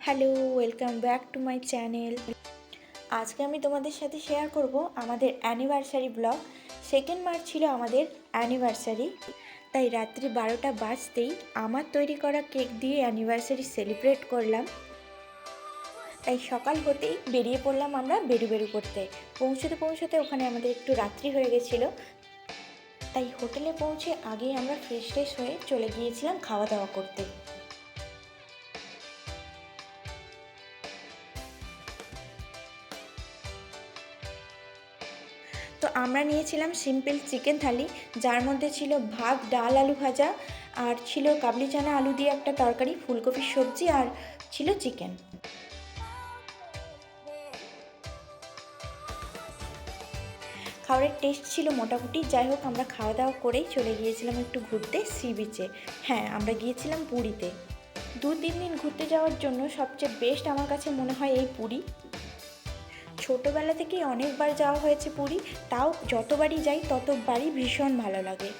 Hello, welcome back to my channel. আজকে আমি তোমাদের সাথে শেয়ার করব আমাদের অ্যানিভার্সারি ব্লগ। 2 মার্চ ছিল আমাদের অ্যানিভার্সারি, তাই রাত্রি 12টা বাজতেই আমার তৈরি করা কেক দিয়ে অ্যানিভার্সারি সেলিব্রেট করলাম। তাই সকাল হতেই বেরিয়ে পড়লাম আমরা বেরু করতে। পৌঁছতে ওখানে আমাদের একটু রাত্রি হয়ে গেছিলো, তাই হোটেলে পৌঁছে আগেই আমরা ফ্রেশ হয়ে চলে গিয়েছিলাম খাওয়া দাওয়া করতে। তো আমরা নিয়েছিলাম সিম্পল চিকেন থালি, যার মধ্যে ছিল ভাত, ডাল, আলু ভাজা, আর ছিল কাবলি চানা আলু দিয়ে একটা তরকারি, ফুলকপির সবজি, আর ছিল চিকেন। খাবারের টেস্ট ছিল মোটামুটি। যাই হোক, আমরা খাওয়া দাওয়া করেই চলে গিয়েছিলাম একটু ঘুরতে সি বিচে। হ্যাঁ, আমরা গিয়েছিলাম পুরীতে। 2-3 দিন ঘুরতে যাওয়ার জন্য সবচেয়ে বেস্ট আমার কাছে মনে হয় এই পুরী। ছোটোবেলা থেকেই অনেকবার যাওয়া হয়েছে পুরী, তাও যতবারই যাই ততবারই ভীষণ ভালো লাগে।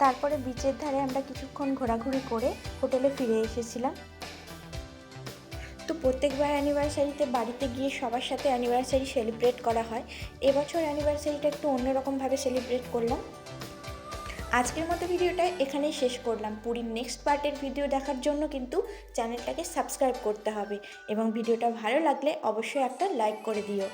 তারপরে বিচের ধারে আমরা কিছুক্ষণ ঘোরাঘুরি করে হোটেলে ফিরে এসেছিলাম। তো প্রত্যেকবার অ্যানিভার্সারিতে বাড়িতে গিয়ে সবার সাথে অ্যানিভার্সারি সেলিব্রেট করা হয়। এবছর অ্যানিভার্সারিটা একটু অন্যরকমভাবে সেলিব্রেট করলাম। আজকের মতো ভিডিওটা এখানেই শেষ করলাম। পুরীর নেক্সট পার্টের ভিডিও দেখার জন্য কিন্তু চ্যানেলটাকে সাবস্ক্রাইব করতে হবে, এবং ভিডিওটা ভালো লাগলে অবশ্যই একটা লাইক করে দিও।